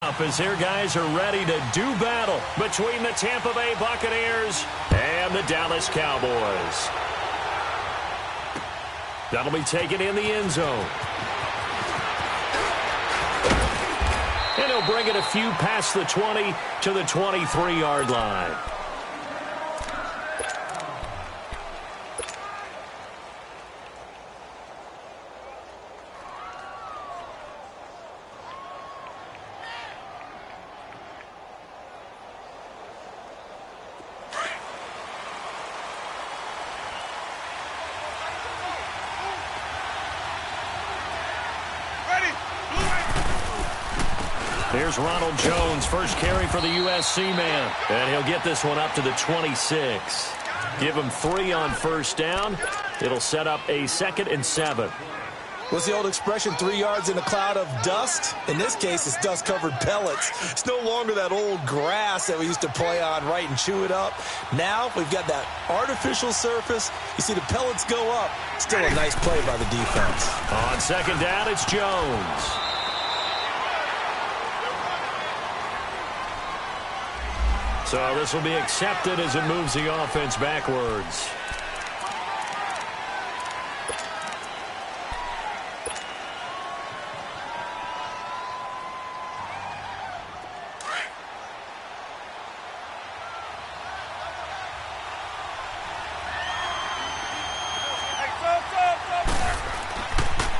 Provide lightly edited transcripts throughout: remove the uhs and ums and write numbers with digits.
As their guys are ready to do battle between the Tampa Bay Buccaneers and the Dallas Cowboys. That'll be taken in the end zone. And he'll bring it a few past the 20 to the 23-yard line. Here's Ronald Jones, first carry for the USC man. And he'll get this one up to the 26. Give him 3 on first down. It'll set up a 2nd and 7. What's the old expression, 3 yards in a cloud of dust? In this case, it's dust-covered pellets. It's no longer that old grass that we used to play on, right, and chew it up. Now we've got that artificial surface. You see the pellets go up. Still a nice play by the defense. On second down, it's Jones. So this will be accepted as it moves the offense backwards.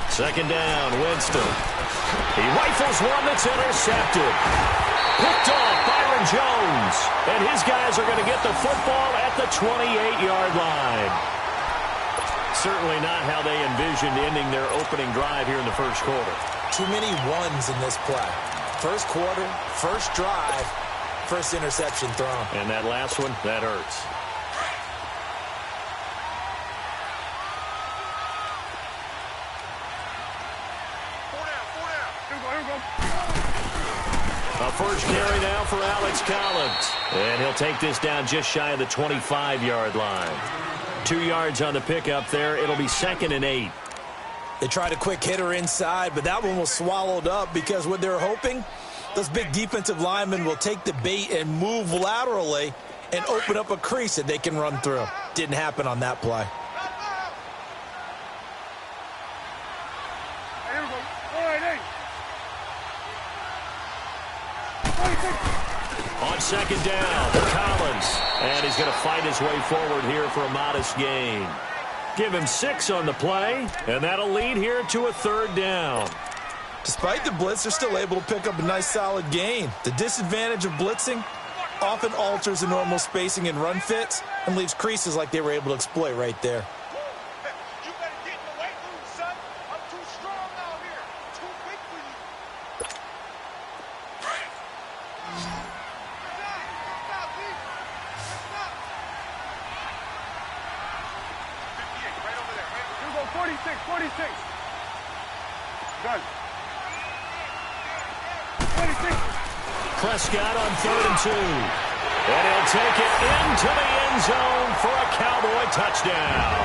Second down, Winston. He rifles one that's intercepted. Picked off Byron Jones. And his guys are going to get the football at the 28-yard line. Certainly not how they envisioned ending their opening drive here in the first quarter. Too many ones in this play. First quarter, first drive, first interception thrown. And that last one, that hurts. A first carry now for Alex Collins. And he'll take this down just shy of the 25-yard line. 2 yards on the pickup there. It'll be 2nd and 8. They tried a quick hitter inside, but that one was swallowed up because what they're hoping, those big defensive linemen will take the bait and move laterally and open up a crease that they can run through. Didn't happen on that play. On second down, Collins. And he's going to fight his way forward here for a modest gain. Give him 6 on the play, and that'll lead here to a 3rd down. Despite the blitz, they're still able to pick up a nice solid gain. The disadvantage of blitzing often alters the normal spacing and run fits and leaves creases like they were able to exploit right there. Prescott on 3rd and 2. And he'll take it into the end zone for a Cowboy touchdown.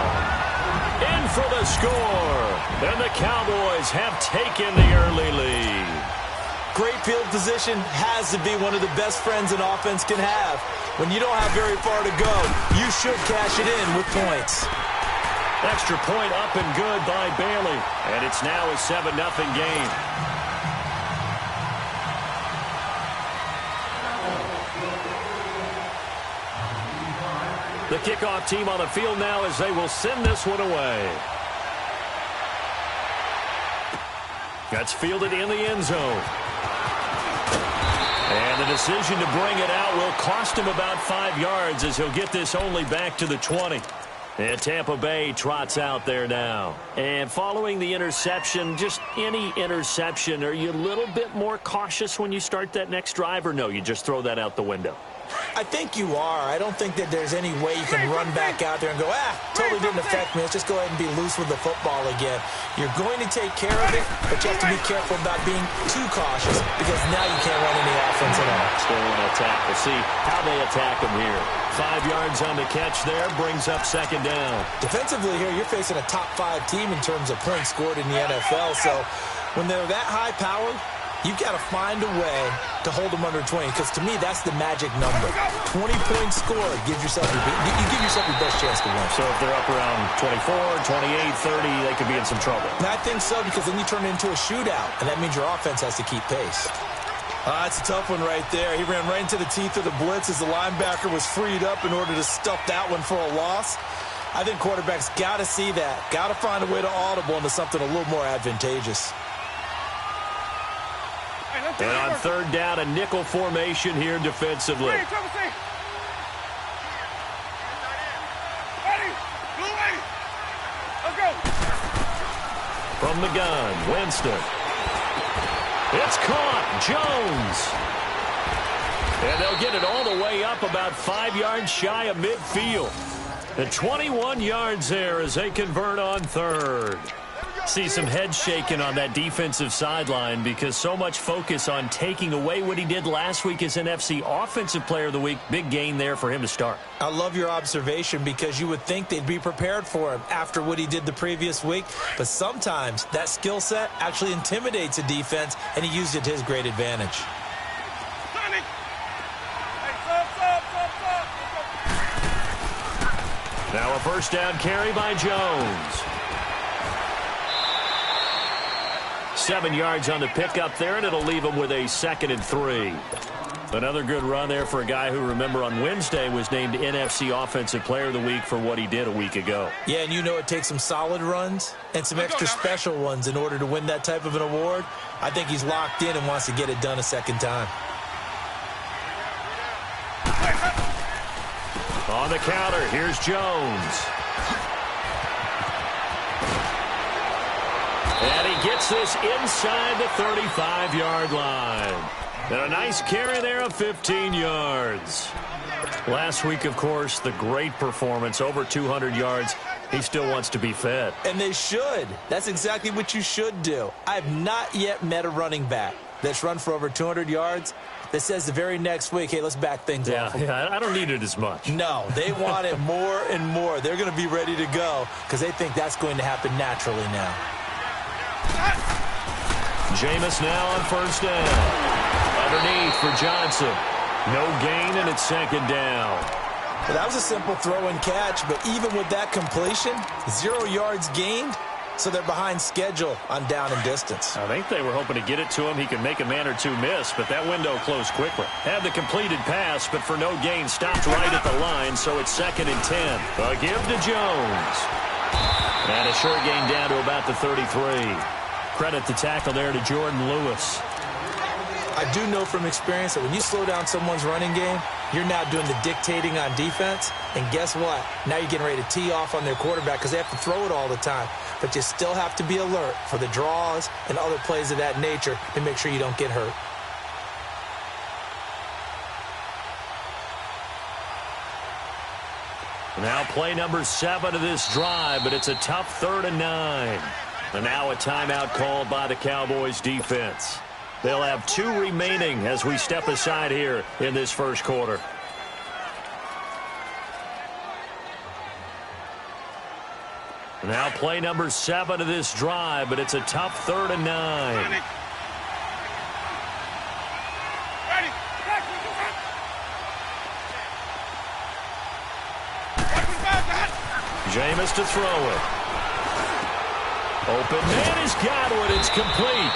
In for the score. And the Cowboys have taken the early lead. Great field position has to be one of the best friends an offense can have. When you don't have very far to go, you should cash it in with points. Extra point up and good by Bailey. And it's now a 7-0 game. The kickoff team on the field now as they will send this one away. That's fielded in the end zone. And the decision to bring it out will cost him about 5 yards as he'll get this only back to the 20. And Tampa Bay trots out there now. And following the interception, just any interception, are you a little bit more cautious when you start that next drive, or no, you just throw that out the window? I think you are. I don't think that there's any way you can run back out there and go, totally didn't affect me. Let's just go ahead and be loose with the football again. You're going to take care of it, but you have to be careful about being too cautious because now you can't run any offense at all. Still in attack. We'll see how they attack him here. 5 yards on the catch there, brings up 2nd down. Defensively here, you're facing a top 5 team in terms of points scored in the NFL, so when they're that high-powered, You've got to find a way to hold them under 20, because to me, that's the magic number. 20-point score gives yourself you give yourself your best chance to win. So if they're up around 24, 28, 30, they could be in some trouble. And I think so, because then you turn it into a shootout, and that means your offense has to keep pace. That's a tough one right there. He ran right into the teeth of the blitz as the linebacker was freed up in order to stuff that one for a loss. I think quarterbacks got to see that, got to find a way to audible into something a little more advantageous. And on third down, a nickel formation here defensively. From the gun, Winston. It's caught. Jones. And they'll get it all the way up about 5 yards shy of midfield. And 21 yards there as they convert on third. See some head shaking on that defensive sideline because so much focus on taking away what he did last week as NFC Offensive Player of the Week. Big gain there for him to start. I love your observation because you would think they'd be prepared for him after what he did the previous week. But sometimes that skill set actually intimidates a defense, and he used it to his great advantage. Now a first down carry by Jones. 7 yards on the pickup there, and it'll leave him with a 2nd and 3. Another good run there for a guy who, remember, on Wednesday was named NFC Offensive Player of the Week for what he did a week ago. Yeah, and you know it takes some solid runs and some extra special ones in order to win that type of an award. I think he's locked in and wants to get it done a second time. On the counter, here's Jones. And he gets this inside the 35-yard line. And a nice carry there of 15 yards. Last week, of course, the great performance, over 200 yards. He still wants to be fed. And they should. That's exactly what you should do. I have not yet met a running back that's run for over 200 yards that says the very next week, hey, let's back things off. Yeah, I don't need it as much. No, they want it more and more. They're going to be ready to go because they think that's going to happen naturally now. Jameis now on first down. Underneath for Johnson. No gain, and it's 2nd down. Well, that was a simple throw and catch, but even with that completion, 0 yards gained, so they're behind schedule on down and distance. I think they were hoping to get it to him. He could make a man or two miss, but that window closed quickly. Had the completed pass, but for no gain, stopped right at the line, so it's 2nd and 10. A give to Jones. And a short gain down to about the 33. Credit the tackle there to Jordan Lewis. I do know from experience that when you slow down someone's running game, you're now doing the dictating on defense. And guess what? Now you're getting ready to tee off on their quarterback because they have to throw it all the time. But you still have to be alert for the draws and other plays of that nature to make sure you don't get hurt. Now play number 7 of this drive, but it's a tough 3rd and 9. And now a timeout called by the Cowboys defense. They'll have 2 remaining as we step aside here in this first quarter. Now play number 7 of this drive, but it's a tough 3rd and 9. Jameis to throw it. Open man is Godwin. It's complete.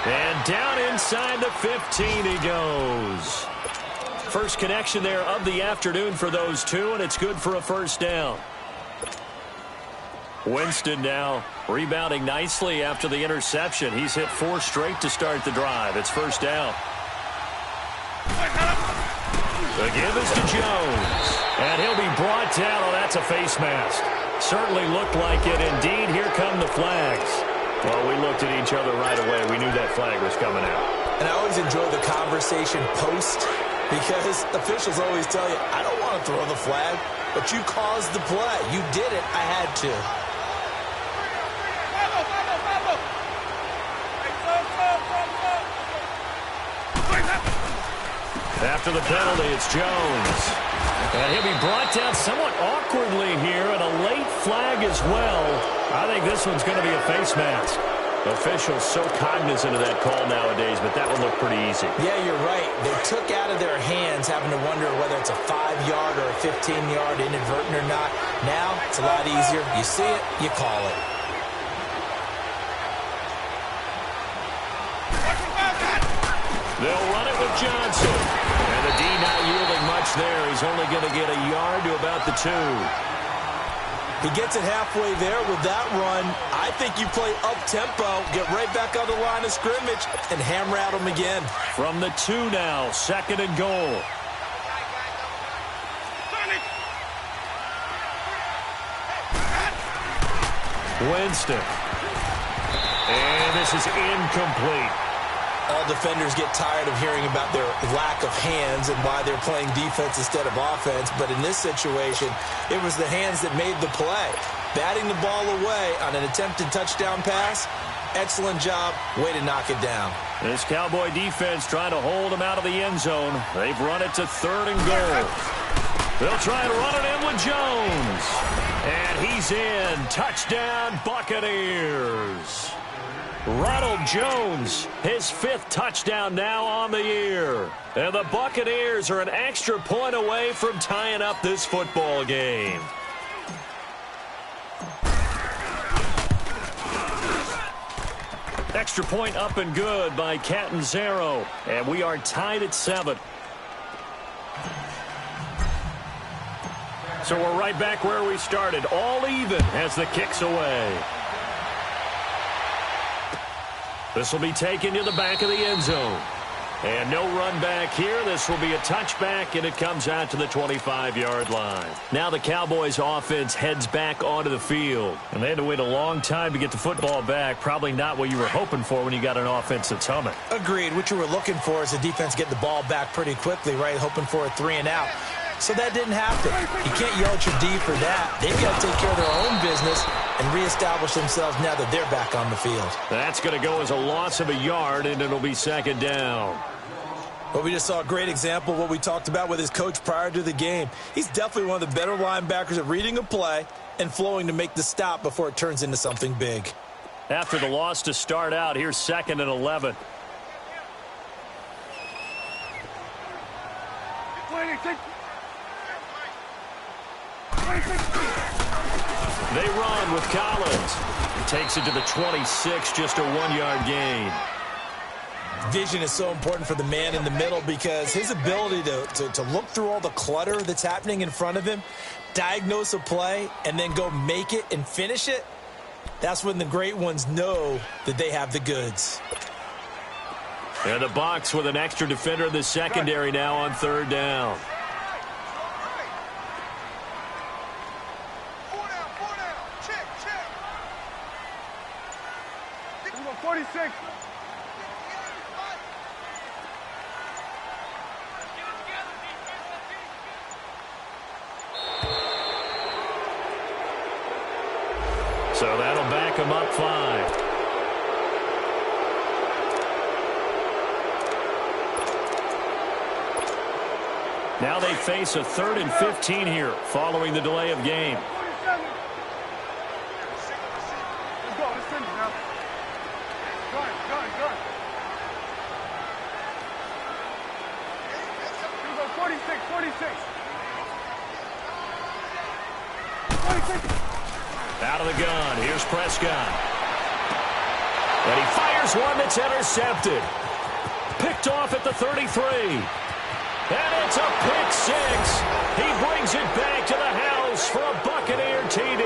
And down inside the 15 he goes. First connection there of the afternoon for those two, and it's good for a first down. Winston now rebounding nicely after the interception. He's hit 4 straight to start the drive. It's first down. The give is to Jones. And he'll be brought down. Oh, that's a face mask. Certainly looked like it. Indeed, here come the flags. Well, we looked at each other right away. We knew that flag was coming out. And I always enjoy the conversation post because officials always tell you, I don't want to throw the flag, but you caused the play. You did it. I had to. After the penalty, it's Jones. And he'll be brought down somewhat awkwardly here, and a late flag as well. I think this one's going to be a face mask. Officials so cognizant of that call nowadays, but that one looked pretty easy. Yeah, you're right. They took out of their hands having to wonder whether it's a 5-yard or a 15-yard inadvertent or not. Now, it's a lot easier. You see it, you call it. They'll run it with Johnson. And the D not yielding much there. He's only going to get a yard to about the 2. He gets it halfway there with that run. I think you play up-tempo, get right back on the line of scrimmage, and hammer at him again. From the 2 now, 2nd and goal. Winston. And this is incomplete. All defenders get tired of hearing about their lack of hands and why they're playing defense instead of offense. But in this situation, it was the hands that made the play. Batting the ball away on an attempted touchdown pass, excellent job. Way to knock it down. This Cowboy defense trying to hold him out of the end zone. They've run it to 3rd and goal. They'll try and run it in with Jones. And he's in. Touchdown, Buccaneers. Ronald Jones, his 5th touchdown now on the year. And the Buccaneers are an extra point away from tying up this football game. Extra point up and good by Catanzaro. And we are tied at 7. So we're right back where we started. All even as the kick's away. This will be taken to the back of the end zone. And no run back here. This will be a touchback, and it comes out to the 25-yard line. Now the Cowboys offense heads back onto the field. And they had to wait a long time to get the football back. Probably not what you were hoping for when you got an offense that's humming. Agreed. What you were looking for is the defense get the ball back pretty quickly, right? Hoping for a 3 and out. So that didn't happen. You can't yell at your D for that. They've got to take care of their own business and reestablish themselves now that they're back on the field. That's going to go as a loss of a yard, and it'll be 2nd down. Well, we just saw a great example of what we talked about with his coach prior to the game. He's definitely one of the better linebackers at reading a play and flowing to make the stop before it turns into something big. After the loss to start out, here's 2nd and 11. They run with Collins. He takes it to the 26, just a 1-yard gain. Vision is so important for the man in the middle because his ability to look through all the clutter that's happening in front of him, diagnose a play, and then go make it and finish it, that's when the great ones know that they have the goods. And the Bucs with an extra defender in the secondary now on 3rd down. 46. So that'll back him up 5. Now they face a 3rd and 15 here following the delay of game. Out of the gun, here's Prescott. And he fires one that's intercepted. Picked off at the 33. And it's a pick 6. He brings it back to the house for a Buccaneer TD.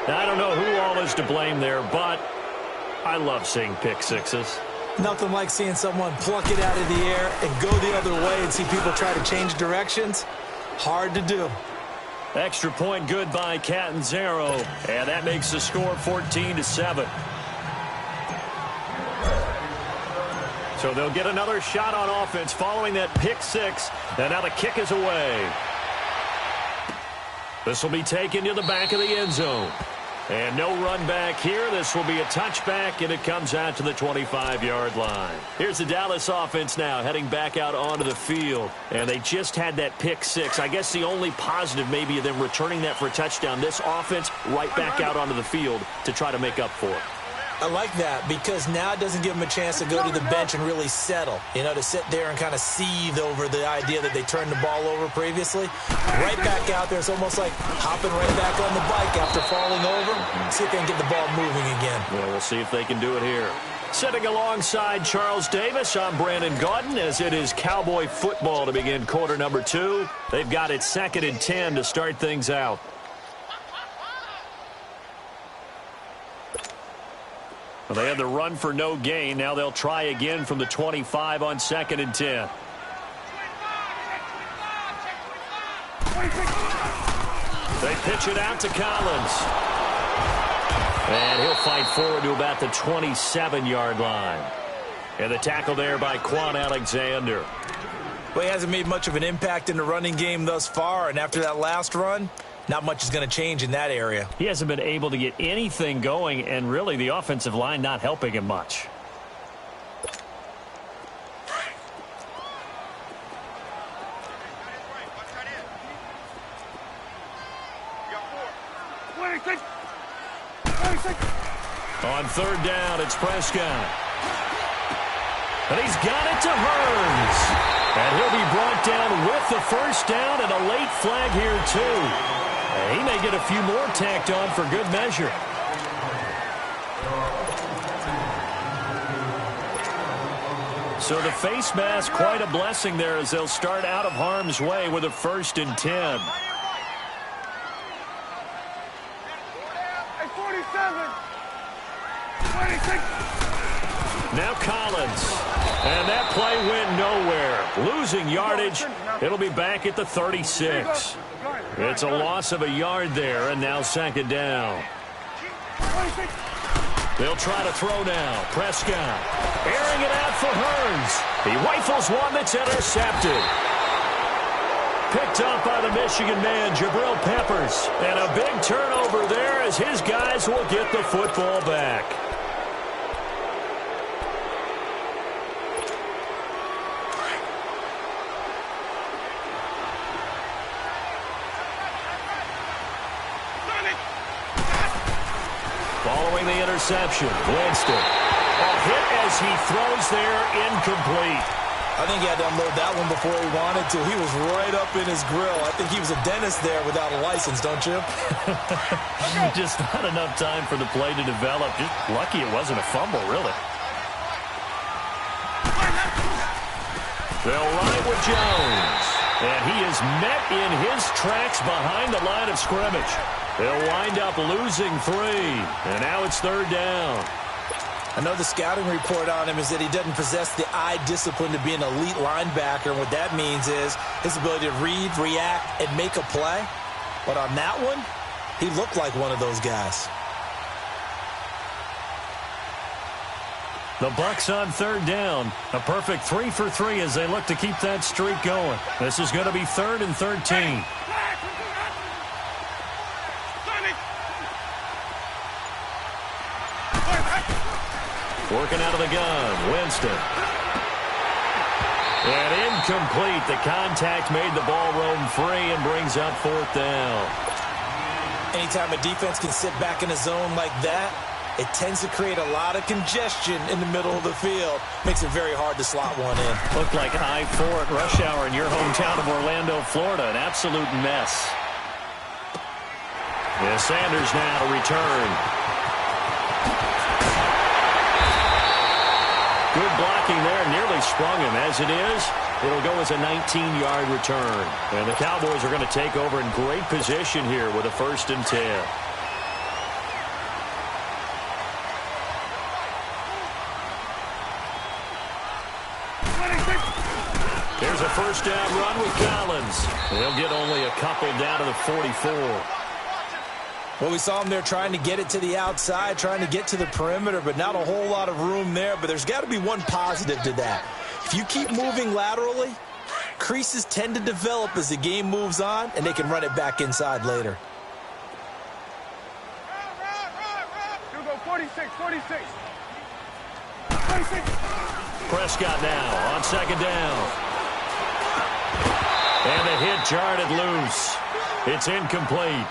Now, I don't know who all is to blame there, but I love seeing pick 6s. Nothing like seeing someone pluck it out of the air and go the other way and see people try to change directions. Hard to do. Extra point good by Catanzaro, and that makes the score 14-7. So they'll get another shot on offense following that pick 6, and now the kick is away. This will be taken to the back of the end zone. And no run back here. This will be a touchback, and it comes out to the 25-yard line. Here's the Dallas offense now heading back out onto the field. And they just had that pick six. I guess the only positive maybe of them returning that for a touchdown. This offense right back out onto the field to try to make up for it. I like that because now it doesn't give them a chance to go to the bench and really settle, to sit there and kind of seethe over the idea that they turned the ball over previously. Right back out there, it's almost like hopping right back on the bike after falling over. See if they can get the ball moving again. Well, we'll see if they can do it here. Sitting alongside Charles Davis, I'm Brandon Gaudin as it is Cowboy football to begin quarter number 2. They've got it 2nd and 10 to start things out. Well, they had the run for no gain. Now they'll try again from the 25 on 2nd and 10. They pitch it out to Collins. And he'll fight forward to about the 27-yard line. And the tackle there by Quan Alexander. Well, he hasn't made much of an impact in the running game thus far, and after that last run, not much is going to change in that area. He hasn't been able to get anything going, and really the offensive line not helping him much. On 3rd down, it's Prescott. And he's got it to Hurns. And he'll be brought down with the first down and a late flag here, too. He may get a few more tacked on for good measure. So the face mask, quite a blessing there as they'll start out of harm's way with a 1st and 10. Now Collins. And that play went nowhere. Losing yardage. It'll be back at the 36. It's a loss of a yard there, and now 2nd down. They'll try to throw now. Prescott airing it out for Hurns. He rifles one that's intercepted. Picked up by the Michigan man, Jabril Peppers. And a big turnover there as his guys will get the football back. Following the interception, Winston. A hit as he throws there, incomplete. I think he had to unload that one before he wanted to. He was right up in his grill. I think he was a dentist there without a license, don't you? Just not enough time for the play to develop. Just lucky it wasn't a fumble, really. They'll ride with Jones. And he is met in his tracks behind the line of scrimmage. They'll wind up losing 3. And now it's 3rd down. I know the scouting report on him is that he doesn't possess the eye discipline to be an elite linebacker. And what that means is his ability to read, react, and make a play. But on that one, he looked like one of those guys. The Bucs on 3rd down. A perfect 3 for 3 as they look to keep that streak going. This is going to be 3rd and 13. Working out of the gun, Winston. And incomplete. The contact made the ball roam free and brings up 4th down. Anytime a defense can sit back in a zone like that, it tends to create a lot of congestion in the middle of the field. Makes it very hard to slot one in. Looked like I-4 at rush hour in your hometown of Orlando, Florida. An absolute mess. Yeah, Sanders now to return. Good blocking there. Nearly sprung him. As it is, it'll go as a 19-yard return. And the Cowboys are going to take over in great position here with a 1st and 10. Here's a 1st down run with Collins. They'll get only a couple down to the 44. Well, we saw him there trying to get it to the outside, trying to get to the perimeter, but not a whole lot of room there. But there's got to be one positive to that. If you keep moving laterally, creases tend to develop as the game moves on, and they can run it back inside later. 46. Prescott now on second down. And the hit jarred it loose. It's incomplete.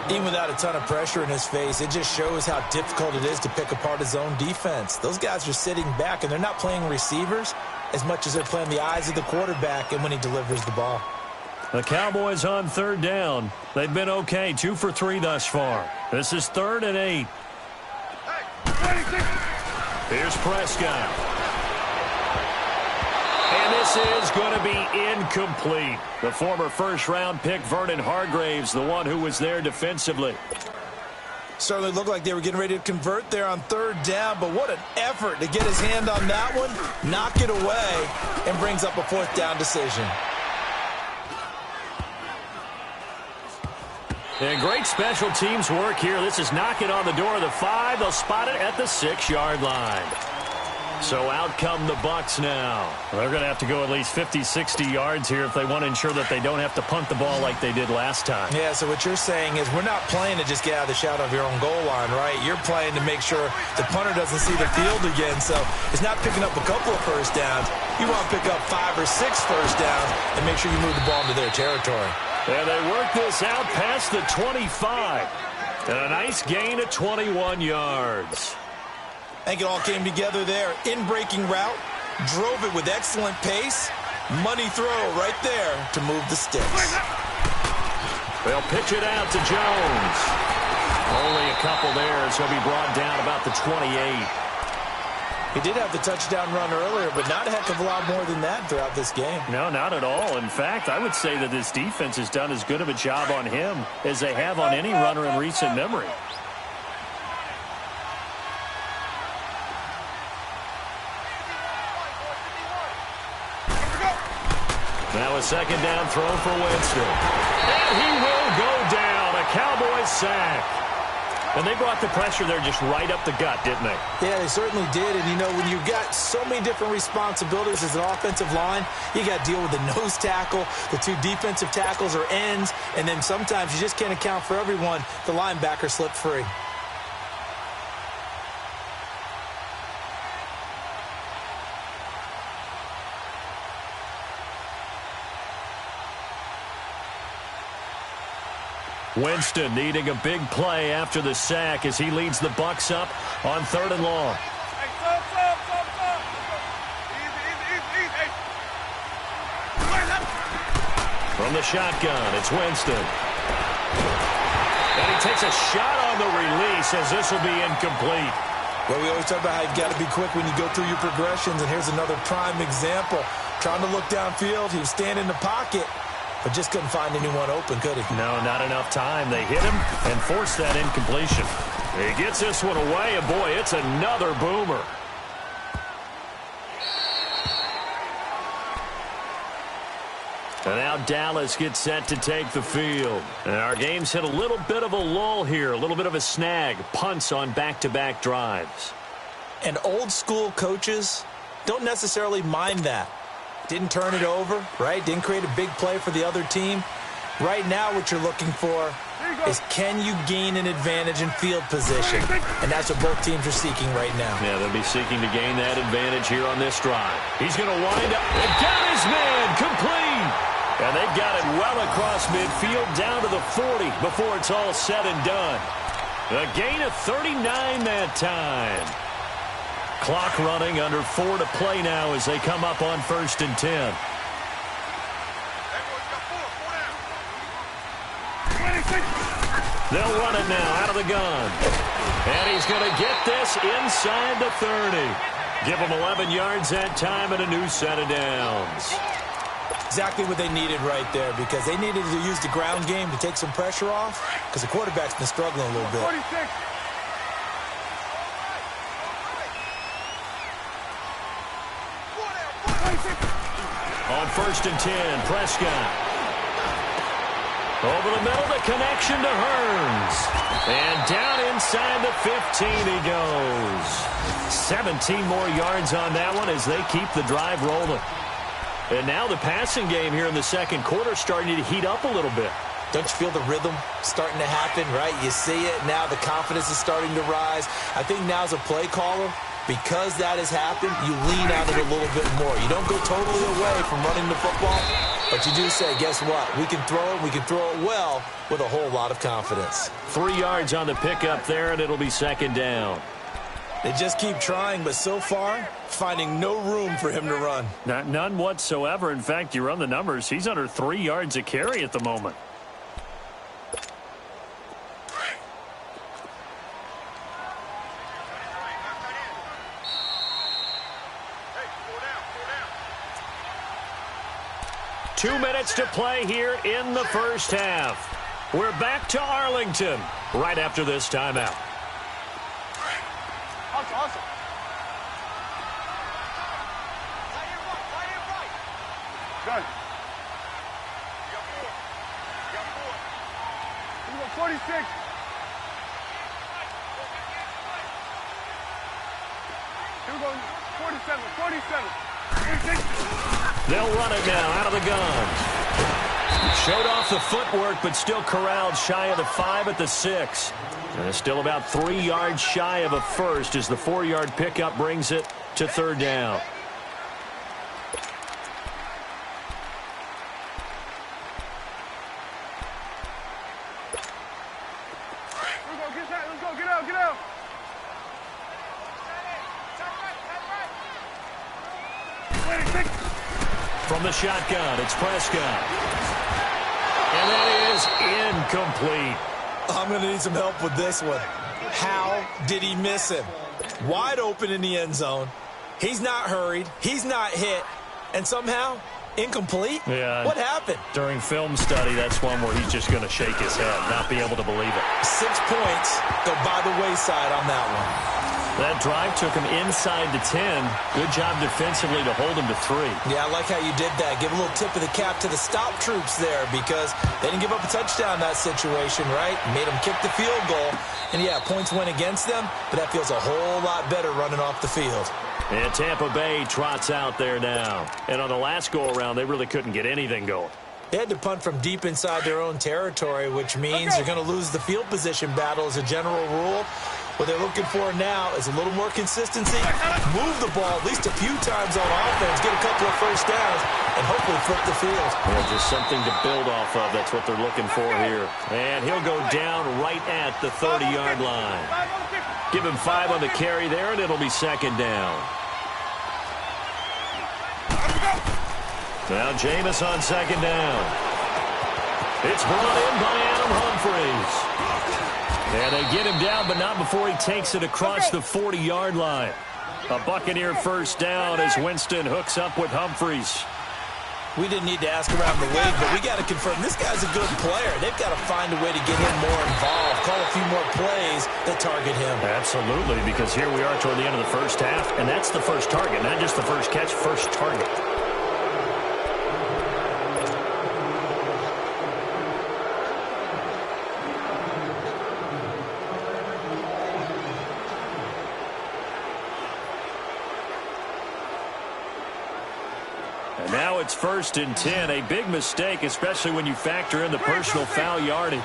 Even without a ton of pressure in his face, it just shows how difficult it is to pick apart his own defense. Those guys are sitting back, and they're not playing receivers as much as they're playing the eyes of the quarterback and when he delivers the ball. The Cowboys on third down. They've been okay, 2 for 3 thus far. This is 3rd and 8. Here's Prescott. And this is going to be incomplete. The former first-round pick, Vernon Hargreaves, the one who was there defensively. Certainly looked like they were getting ready to convert there on third down, but what an effort to get his hand on that one, knock it away, and brings up a 4th down decision. And great special teams work here. This is knocking on the door of the 5. They'll spot it at the 6-yard line. So out come the Bucs now. They're going to have to go at least 50, 60 yards here if they want to ensure that they don't have to punt the ball like they did last time. Yeah, so what you're saying is we're not playing to just get out of the shadow of your own goal line, right? You're playing to make sure the punter doesn't see the field again. So it's not picking up a couple of first downs. You want to pick up 5 or 6 first downs and make sure you move the ball into their territory. And they work this out past the 25. And a nice gain of 21 yards. I think it all came together there. In-breaking route, drove it with excellent pace. Money throw right there to move the sticks. They'll pitch it out to Jones. Only a couple there, so he'll be brought down about the 28. He did have the touchdown run earlier, but not a heck of a lot more than that throughout this game. No, not at all. In fact, I would say that this defense has done as good of a job on him as they have on any runner in recent memory. Now a second down throw for Winston. And he will go down. A Cowboys sack. And they brought the pressure there just right up the gut, didn't they? Yeah, they certainly did. And, you know, when you've got so many different responsibilities as an offensive line, you got to deal with the nose tackle, the 2 defensive tackles or ends, and then sometimes you just can't account for everyone. The linebacker slipped free. Winston needing a big play after the sack as he leads the Bucs up on 3rd and long. From the shotgun, it's Winston. And he takes a shot on the release as this will be incomplete. Well, we always talk about how you've got to be quick when you go through your progressions, and here's another prime example. Trying to look downfield, he was standing in the pocket, but just couldn't find anyone open, could he? No, not enough time. They hit him and forced that incompletion. He gets this one away, and boy, it's another boomer. And now Dallas gets set to take the field. And our game's hit a little bit of a lull here, a little bit of a snag. Punts on back-to-back drives. And old-school coaches don't necessarily mind that. Didn't turn it over, right? Didn't create a big play for the other team. Right now what you're looking for is can you gain an advantage in field position? And that's what both teams are seeking right now. Yeah, they'll be seeking to gain that advantage here on this drive. He's going to wind up and got his man complete. And they've got it well across midfield down to the 40 before it's all said and done. A gain of 39 that time. Clock running, under 4 to play now as they come up on 1st and 10. They'll run it now out of the gun. And he's going to get this inside the 30. Give them 11 yards that time and a new set of downs. Exactly what they needed right there, because they needed to use the ground game to take some pressure off, because the quarterback's been struggling a little bit. 46. On 1st and 10, Prescott. Over the middle, the connection to Hearns. And down inside the 15 he goes. 17 more yards on that one as they keep the drive rolling. And now the passing game here in the second quarter starting to heat up a little bit. Don't you feel the rhythm starting to happen, right? You see it. Now the confidence is starting to rise. I think now as a play caller, because that has happened, you lean on it a little bit more. You don't go totally away from running the football, but you do say, guess what? We can throw it. We can throw it well with a whole lot of confidence. 3 yards on the pickup there, and it'll be second down. They just keep trying, but so far, finding no room for him to run. None whatsoever. In fact, you run the numbers. He's under 3 yards a carry at the moment. Two minutes to play here in the first half. We're back to Arlington right after this timeout. Awesome. Done. You got four. You got 46. Here we go. 47. 46. They'll run it now out of the gun. Showed off the footwork, but still corralled shy of the 5 at the 6. And it's still about 3 yards shy of a first as the 4-yard pickup brings it to third down. Let's go. Get out. From the shotgun, it's Prescott. And that is incomplete. I'm going to need some help with this one. How did he miss him? Wide open in the end zone. He's not hurried. He's not hit. And somehow, incomplete? Yeah. What happened? During film study, that's one where he's just going to shake his head, not be able to believe it. 6 points go by the wayside on that one. That drive took him inside to 10. Good job defensively to hold him to 3. Yeah, I like how you did that. Give a little tip of the cap to the stop troops there because they didn't give up a touchdown in that situation, right? Made them kick the field goal. And, yeah, points went against them, but that feels a whole lot better running off the field. And Tampa Bay trots out there now. And on the last go-around, they really couldn't get anything going. They had to punt from deep inside their own territory, which means they're going to lose the field position battle as a general rule. What they're looking for now is a little more consistency, move the ball at least a few times on offense, get a couple of first downs, and hopefully flip the field. Yeah, just something to build off of. That's what they're looking for here. And he'll go down right at the 30-yard line. Give him 5 on the carry there, and it'll be second down. Now Jameis on second down. It's brought in by Adam Humphries. And they get him down, but not before he takes it across the 40-yard line. A Buccaneer first down as Winston hooks up with Humphries. We didn't need to ask around the league, but we got to confirm this guy's a good player. They've got to find a way to get him more involved, call a few more plays that target him. Absolutely, because here we are toward the end of the first half, and that's the first target, not just the first catch, first target. Now it's 1st and 10, a big mistake, especially when you factor in the personal foul yardage.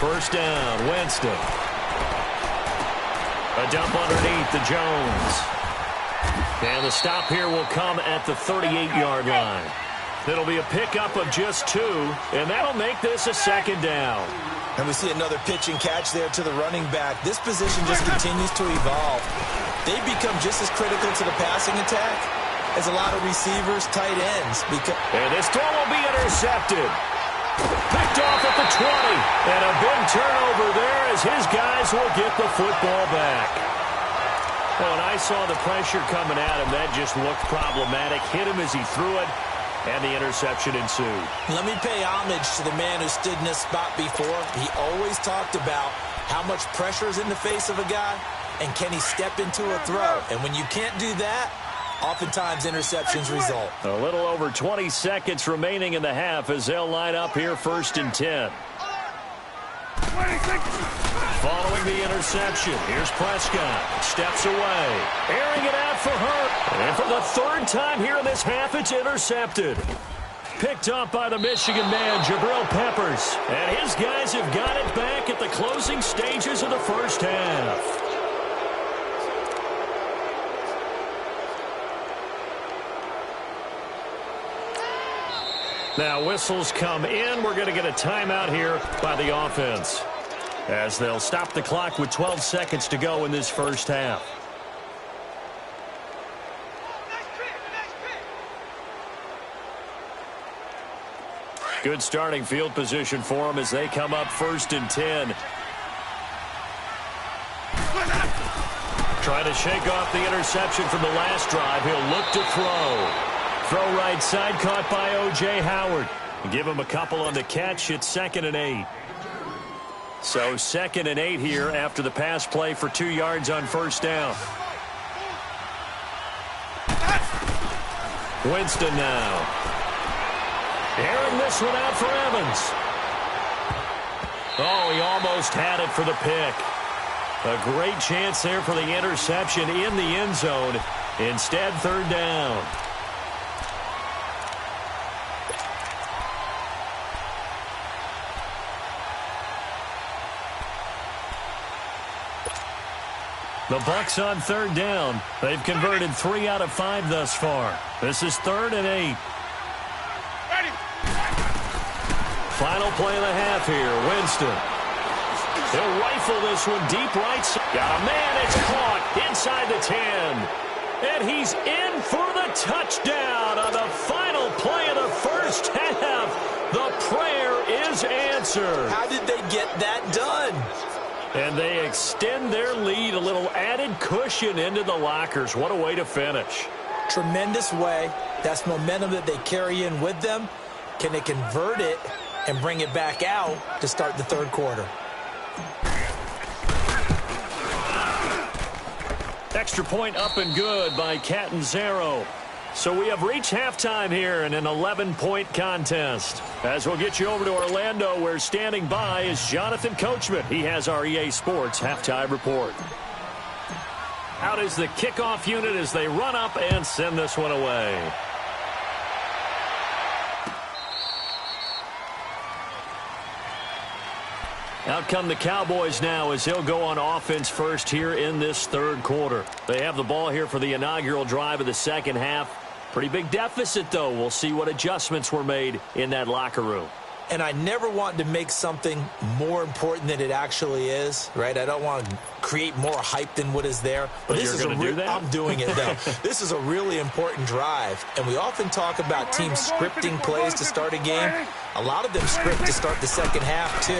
First down, Winston. A dump underneath to Jones. And the stop here will come at the 38-yard line. It'll be a pickup of just 2, and that'll make this a second down. And we see another pitch and catch there to the running back. This position just continues to evolve. They become just as critical to the passing attack as a lot of receivers, tight ends. And this throw will be intercepted. Picked off at the 20. And a big turnover there as his guys will get the football back. Well, and I saw the pressure coming at him. That just looked problematic. Hit him as he threw it. And the interception ensued. Let me pay homage to the man who stood in this spot before. He always talked about how much pressure is in the face of a guy and can he step into a throw. And when you can't do that, oftentimes interceptions result. A little over 20 seconds remaining in the half as they'll line up here 1st and 10. Following the interception, here's Prescott. Steps away. Airing it out for Hurt. And for the third time here in this half, it's intercepted. Picked up by the Michigan man, Jabril Peppers. And his guys have got it back at the closing stages of the first half. Now whistles come in. We're going to get a timeout here by the offense, as they'll stop the clock with 12 seconds to go in this first half. Good starting field position for them as they come up 1st and 10. Trying to shake off the interception from the last drive. He'll look to throw. Throw right side, caught by O.J. Howard. Give him a couple on the catch. It's 2nd and 8. So 2nd and 8 here after the pass play for 2 yards on first down. Winston now. Airing this one out for Evans. Oh, he almost had it for the pick. A great chance there for the interception in the end zone. Instead, 3rd down. The Bucs on 3rd down. They've converted 3 out of 5 thus far. This is 3rd and 8. Final play of the half here. Winston. He'll rifle this one deep right side. Got a man. It's caught inside the 10. And he's in for the touchdown on the final play of the first half. The prayer is answered. How did they get that done? And they extend their lead, a little added cushion into the lockers. What a way to finish. Tremendous way. That's momentum that they carry in with them. Can they convert it and bring it back out to start the 3rd quarter? Extra point up and good by Catanzaro. So we have reached halftime here in an 11-point contest. As we'll get you over to Orlando, where standing by is Jonathan Coachman. He has our EA Sports halftime report. Out is the kickoff unit as they run up and send this one away. Out come the Cowboys now as they'll go on offense first here in this 3rd quarter. They have the ball here for the inaugural drive of the second half. Pretty big deficit, though. We'll see what adjustments were made in that locker room. And I never want to make something more important than it actually is, right? I don't want to create more hype than what is there. But this is do that? I'm doing it, though. This is a really important drive. And we often talk about teams scripting plays to start a game. A lot of them script to start the second half, too.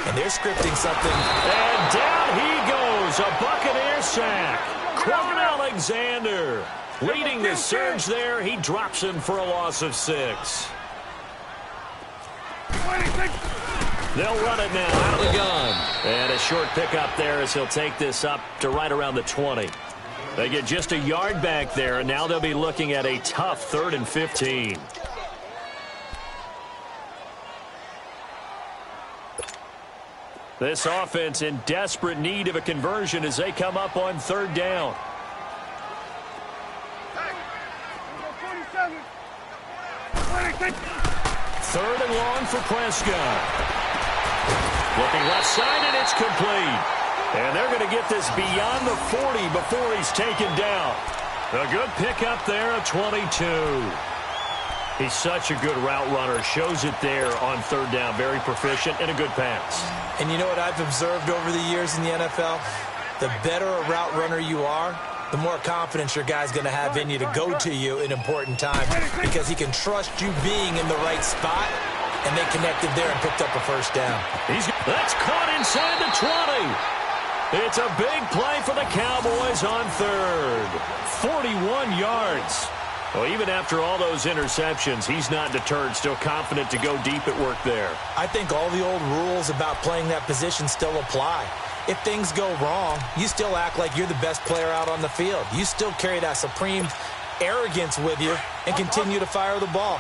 And they're scripting something. And down he goes. A Buccaneer sack. Quan Alexander leading the surge there. He drops him for a loss of 6. They'll run it now out of the gun. And a short pickup there as he'll take this up to right around the 20. They get just a yard back there, and now they'll be looking at a tough 3rd and 15. This offense in desperate need of a conversion as they come up on 3rd down. Third and long for Prescott. Looking left side, and it's complete. And they're going to get this beyond the 40 before he's taken down. A good pickup there of 22. He's such a good route runner. Shows it there on 3rd down. Very proficient and a good pass. And you know what I've observed over the years in the NFL? The better a route runner you are, the more confidence your guy's going to have in you to go to you in important times, because he can trust you being in the right spot, and they connected there and picked up a first down. That's caught inside the 20. It's a big play for the Cowboys on 3rd. 41 yards. Well, even after all those interceptions, he's not deterred, still confident to go deep at work there. I think all the old rules about playing that position still apply. If things go wrong, you still act like you're the best player out on the field. You still carry that supreme arrogance with you and continue to fire the ball.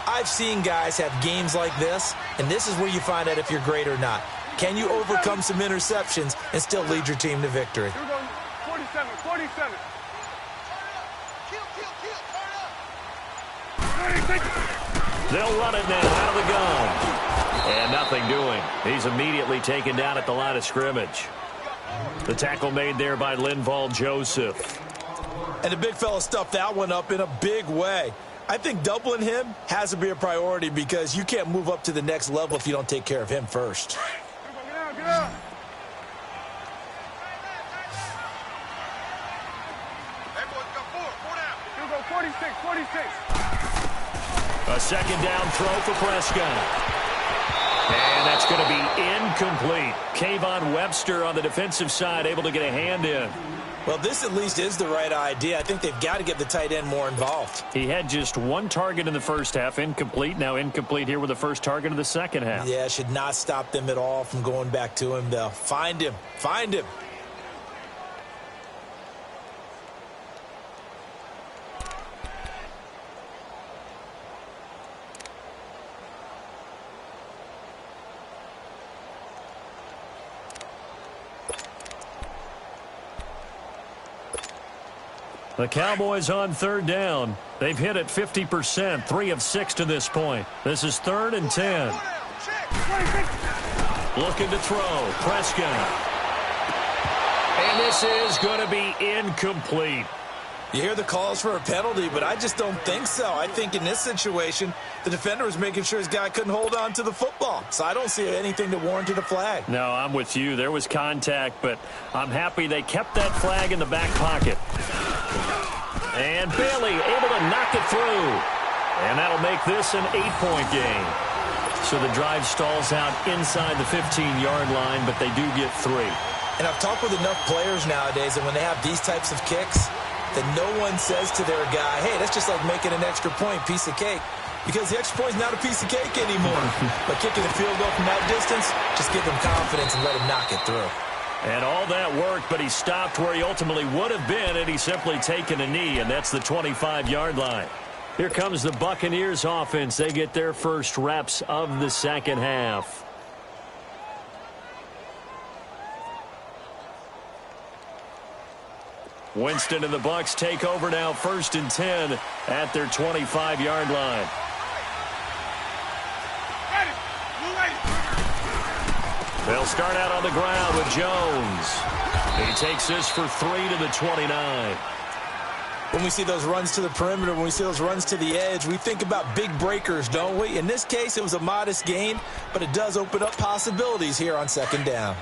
I've seen guys have games like this, and this is where you find out if you're great or not. Can you overcome some interceptions and still lead your team to victory? Here we go, 47, 47. They'll run it now out of the gun. And nothing doing. He's immediately taken down at the line of scrimmage. The tackle made there by Linval Joseph. And the big fella stuffed that one up in a big way. I think doubling him has to be a priority because you can't move up to the next level if you don't take care of him first. Get out, get out. Hey, boys, got four down. Here we go, 46, 46. A second down throw for Prescott. And that's going to be incomplete. Kayvon Webster on the defensive side able to get a hand in. Well, this at least is the right idea. I think they've got to get the tight end more involved. He had just one target in the first half, incomplete. Now incomplete here with the first target of the second half. Yeah, should not stop them at all from going back to him, though. Find him. Find him. The Cowboys on third down. They've hit it 50%, 3 of 6 to this point. This is 3rd and 10. Looking to throw. Prescott. And this is going to be incomplete. You hear the calls for a penalty, but I just don't think so. I think in this situation, the defender was making sure his guy couldn't hold on to the football. So I don't see anything that warranted a flag. No, I'm with you. There was contact, but I'm happy they kept that flag in the back pocket. And Bailey able to knock it through. And that'll make this an 8-point game. So the drive stalls out inside the 15-yard line, but they do get 3. And I've talked with enough players nowadays that when they have these types of kicks, that no one says to their guy, hey, that's just like making an extra point, piece of cake. Because the extra point is not a piece of cake anymore. But kicking a field goal from that distance, just give them confidence and let him knock it through. And all that worked, but he stopped where he ultimately would have been, and he's simply taken a knee, and that's the 25-yard line. Here comes the Buccaneers offense. They get their first reps of the second half. Winston and the Bucs take over now, 1st and 10 at their 25-yard line. They'll start out on the ground with Jones. He takes this for 3 to the 29. When we see those runs to the perimeter, when we see those runs to the edge, we think about big breakers, don't we? In this case, it was a modest gain, but it does open up possibilities here on second down.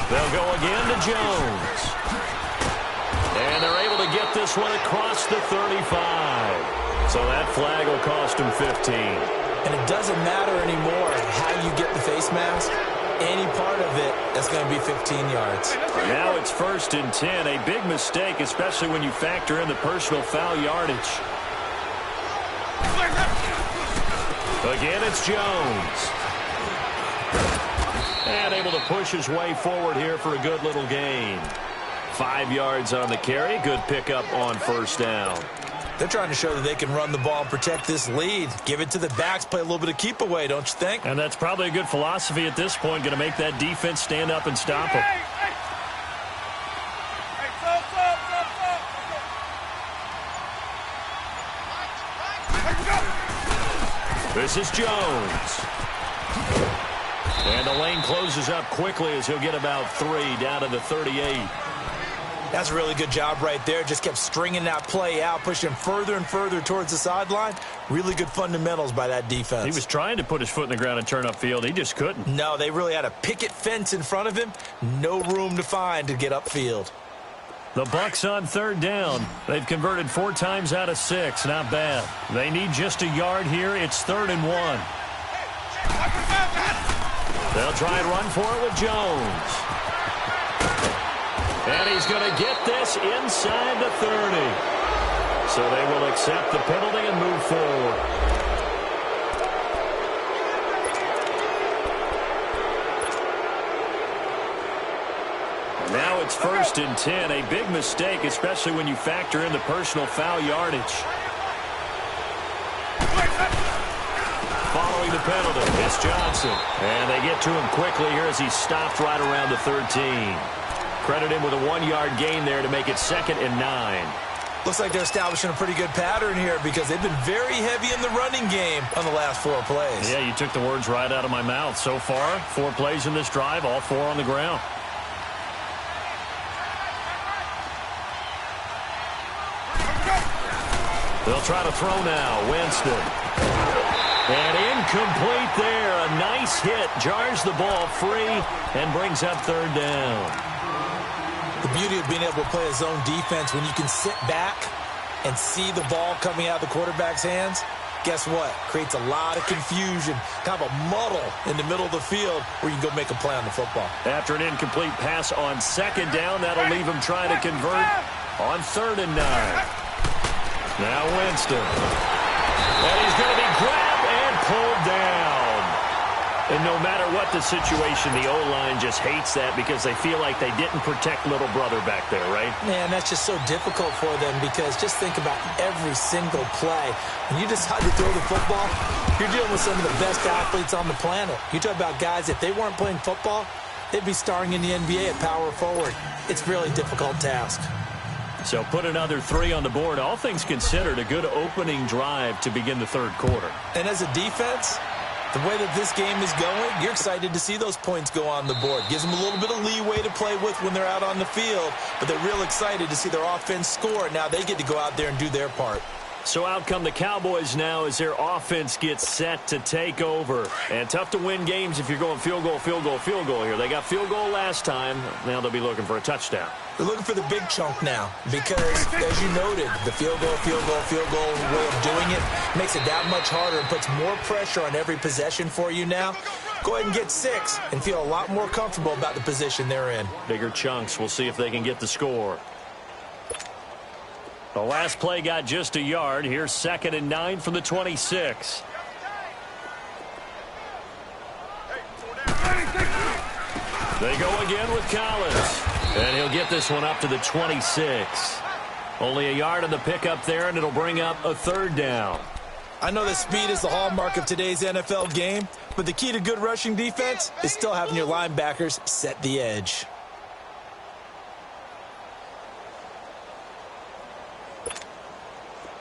They'll go again to Jones. And they're able to get this one across the 35. So that flag will cost him 15. And it doesn't matter anymore how you get the face mask. Any part of it, that's going to be 15 yards. Now it's 1st and 10. A big mistake, especially when you factor in the personal foul yardage. Again, it's Jones. And able to push his way forward here for a good little gain. 5 yards on the carry. Good pickup on first down. They're trying to show that they can run the ball and protect this lead. Give it to the backs, play a little bit of keep away, don't you think? And that's probably a good philosophy at this point. Going to make that defense stand up and stop them. This is Jones. And the lane closes up quickly as he'll get about 3 down to the 38. That's a really good job right there. Just kept stringing that play out, pushing him further and further towards the sideline. Really good fundamentals by that defense. He was trying to put his foot in the ground and turn upfield. He just couldn't. No, they really had a picket fence in front of him. No room to find to get upfield. The Bucs on third down. They've converted 4 times out of 6. Not bad. They need just a yard here. It's 3rd and 1. They'll try and run for it with Jones. And he's going to get this inside the 30. So they will accept the penalty and move forward. it's 1st and 10. A big mistake, especially when you factor in the personal foul yardage. Following the penalty, it's Johnson. And they get to him quickly here as he's stopped right around the 13. Credit him with a 1-yard gain there to make it 2nd and 9. Looks like they're establishing a pretty good pattern here because they've been very heavy in the running game on the last 4 plays. Yeah, you took the words right out of my mouth. So far, 4 plays in this drive, all 4 on the ground. They'll try to throw now. Winston. And incomplete there. A nice hit. Jars the ball free and brings up 3rd down. The beauty of being able to play a zone defense when you can sit back and see the ball coming out of the quarterback's hands, guess what? Creates a lot of confusion, kind of a muddle in the middle of the field where you can go make a play on the football. After an incomplete pass on 2nd down, that'll leave him trying to convert on 3rd and 9. Now Winston. And he's going to be grabbed and pulled down. And no matter what the situation, the O-line just hates that because they feel like they didn't protect little brother back there, right? Man, that's just so difficult for them because just think about every single play. When you decide to throw the football, you're dealing with some of the best athletes on the planet. You talk about guys, if they weren't playing football, they'd be starring in the NBA at power forward. It's a really difficult task. So put another 3 on the board. All things considered, a good opening drive to begin the 3rd quarter. And as a defense, the way that this game is going, you're excited to see those points go on the board. Gives them a little bit of leeway to play with when they're out on the field, but they're real excited to see their offense score. Now they get to go out there and do their part. So out come the Cowboys now as their offense gets set to take over. And tough to win games if you're going field goal, field goal, field goal here. They got field goal last time. Now they'll be looking for a touchdown. They're looking for the big chunk now because, as you noted, the field goal way of doing it makes it that much harder and puts more pressure on every possession for you now. Go ahead and get 6 and feel a lot more comfortable about the position they're in. Bigger chunks. We'll see if they can get the score. The last play got just a yard. Here's 2nd and 9 from the 26. They go again with Collins. And he'll get this one up to the 26. Only a yard on the pickup there, and it'll bring up a 3rd down. I know that speed is the hallmark of today's NFL game, but the key to good rushing defense is still having your linebackers set the edge.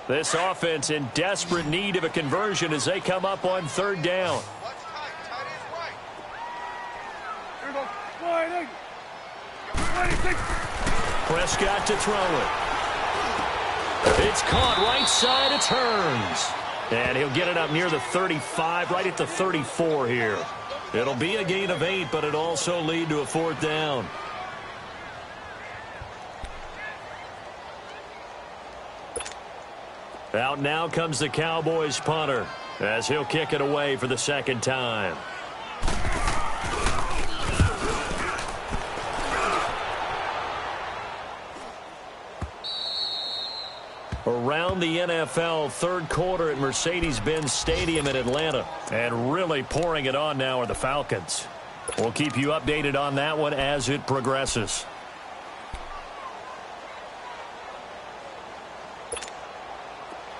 This offense in desperate need of a conversion as they come up on 3rd down. Prescott to throw it. It's caught right side. It turns. And he'll get it up near the 35, right at the 34 here. It'll be a gain of 8, but it'll also lead to a 4th down. Out now comes the Cowboys punter as he'll kick it away for the 2nd time. Around the NFL, 3rd quarter at Mercedes-Benz Stadium in Atlanta. And really pouring it on now are the Falcons. We'll keep you updated on that one as it progresses.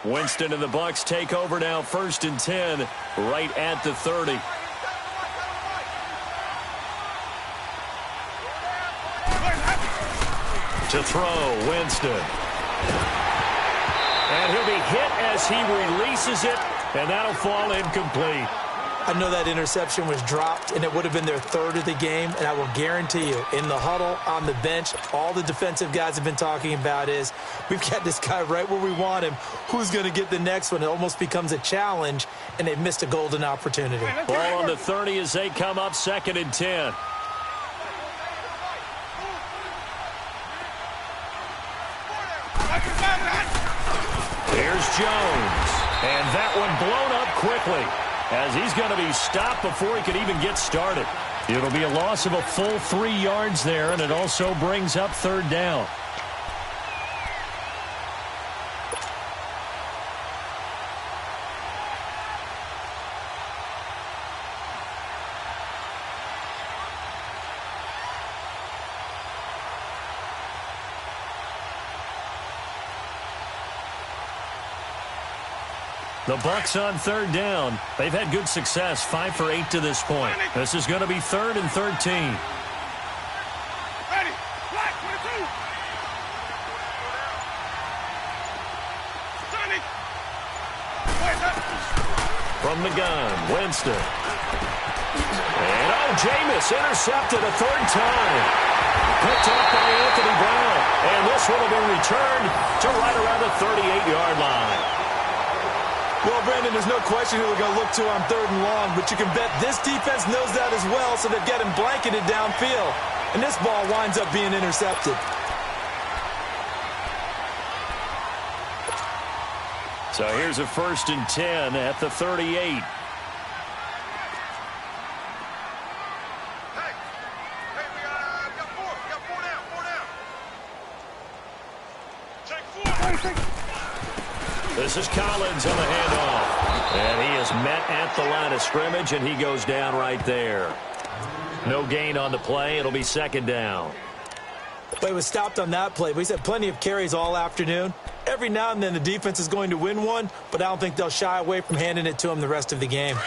Winston and the Bucs take over now, 1st and 10, right at the 30. To throw, Winston. And he'll be hit as he releases it, and that'll fall incomplete. I know that interception was dropped, and it would have been their 3rd of the game, and I will guarantee you, in the huddle, on the bench, all the defensive guys have been talking about is, we've got this guy right where we want him. Who's going to get the next one? It almost becomes a challenge, and they've missed a golden opportunity. Ball on the 30 as they come up 2nd and 10. Here's Jones. And that one blown up quickly as he's going to be stopped before he could even get started. It'll be a loss of a full 3 yards there, and it also brings up 3rd down. The Bucs on third down. They've had good success, 5 for 8 to this point. This is going to be 3rd and 13. Ready. Black, 22. Johnny. From the gun, Winston. And Jameis intercepted a 3rd time. Picked up by Anthony Brown. And this one will be returned to right around the 38-yard line. Well, Brandon, there's no question who we're going to look to on 3rd and long, but you can bet this defense knows that as well, so they've got him blanketed downfield. And this ball winds up being intercepted. So here's a 1st and 10 at the 38. This is Collins on the handoff. And he is met at the line of scrimmage, and he goes down right there. No gain on the play. It'll be 2nd down. But he was stopped on that play. But he's had plenty of carries all afternoon. Every now and then the defense is going to win one, but I don't think they'll shy away from handing it to him the rest of the game.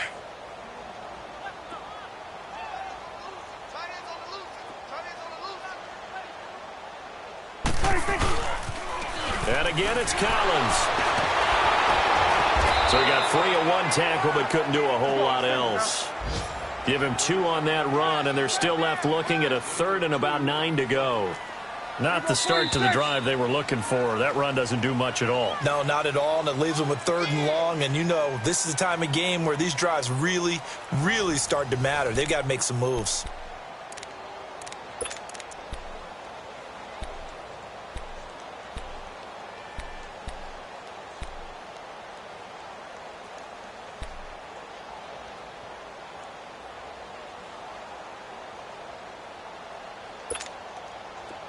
And again, it's Collins. So he got free of 1 tackle, but couldn't do a whole lot else. Give him 2 on that run, and they're still left looking at a 3rd and about 9 to go. Not the start to the drive they were looking for. That run doesn't do much at all. No, not at all, and it leaves them with 3rd and long. And you know, this is the time of game where these drives really, really start to matter. They've got to make some moves.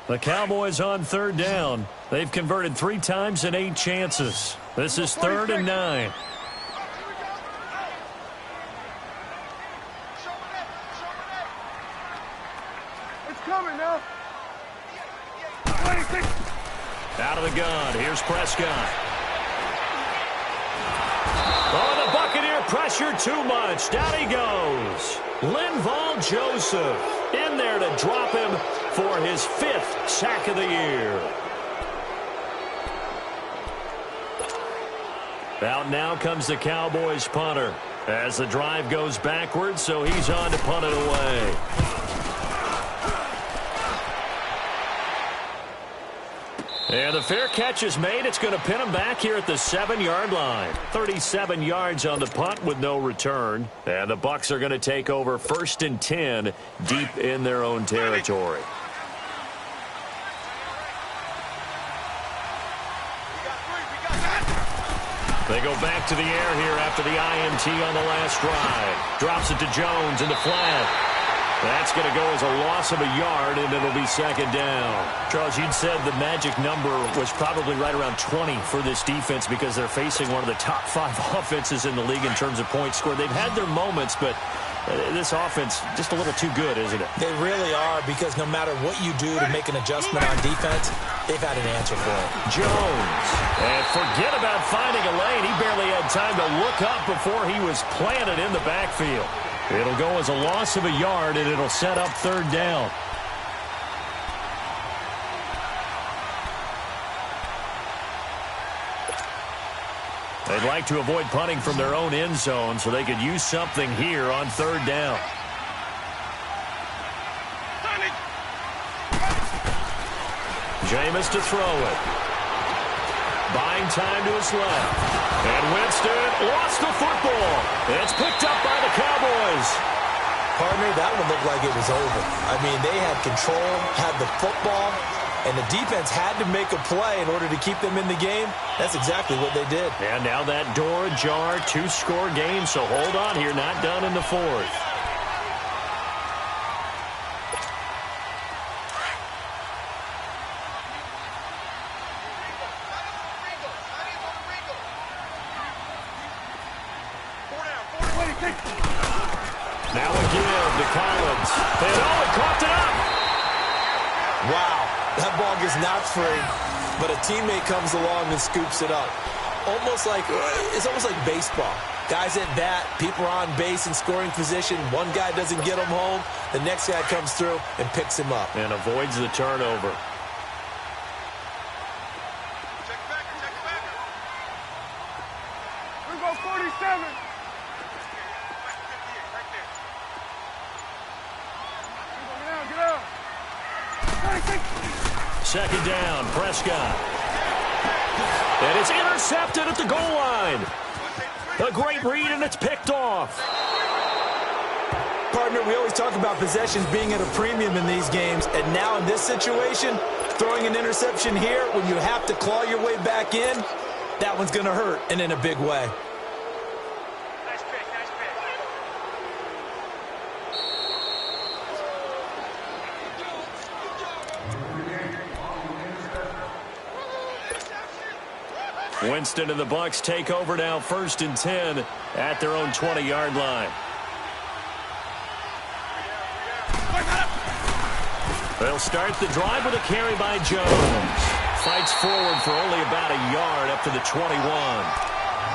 The Cowboys on 3rd down. They've converted 3 times in 8 chances. This is 3rd and 9. It's coming now. Out of the gun. Here's Prescott. Oh, the Buccaneer pressure too much. Down he goes. Linval Joseph in there to drop him for his 5th sack of the year. Out now comes the Cowboys punter as the drive goes backwards, so he's on to punt it away. And the fair catch is made. It's going to pin him back here at the 7-yard line. 37 yards on the punt with no return. And the Bucs are going to take over 1st and 10 deep in their own territory. They go back to the air here after the INT on the last drive. Drops it to Jones in the flat. That's going to go as a loss of a yard, and it'll be 2nd down. Charles, you'd said the magic number was probably right around 20 for this defense because they're facing one of the top 5 offenses in the league in terms of points scored. They've had their moments, but this offense just a little too good, isn't it? They really are, because no matter what you do to make an adjustment on defense, they've had an answer for it. Jones. And forget about finding a lane. He barely had time to look up before he was planted in the backfield. It'll go as a loss of a yard, and it'll set up 3rd down. They'd like to avoid punting from their own end zone so they could use something here on 3rd down. Jameis to throw it. Buying time to his left. And Winston lost the football. It's picked up by the Cowboys. Partner, that one looked like it was over. I mean, they had control, had the football, and the defense had to make a play in order to keep them in the game. That's exactly what they did. And now that door ajar, 2-score game, so hold on here, not done in the 4th. Now a give to Collins. And he coughed it up. Wow, that ball gets knocked free, but a teammate comes along and scoops it up. almost like baseball. Guys at bat, people are on base in scoring position. One guy doesn't get him home. The next guy comes through and picks him up. And avoids the turnover. We go 47. Get out. 26. Second down, Prescott. And it's intercepted at the goal line. A great read, and it's picked off. Partner, we always talk about possessions being at a premium in these games, and now in this situation, throwing an interception here when you have to claw your way back in, that one's going to hurt, and in a big way. Nice pick. Winston and the Bucs take over now, 1st and 10 at their own 20-yard line. They'll start the drive with a carry by Jones. Fights forward for only about a yard up to the 21.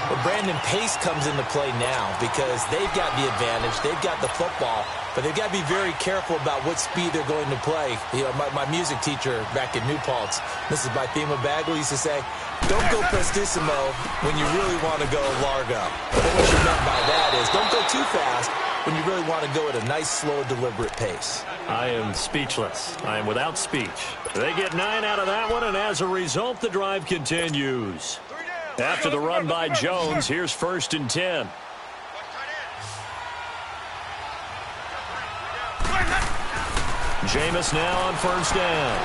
Well, Brandon, pace comes into play now because they've got the advantage. They've got the football, but they've got to be very careful about what speed they're going to play. You know, my music teacher back in New Paltz, Mrs. Bythema Bagley, used to say, don't go prestissimo when you really want to go largo. But what she meant by that is don't go too fast when you really want to go at a nice, slow, deliberate pace. I am speechless. I am without speech. They get 9 out of that one, and as a result, the drive continues. After the run by Jones, here's 1st and 10. Jameis now on 1st down.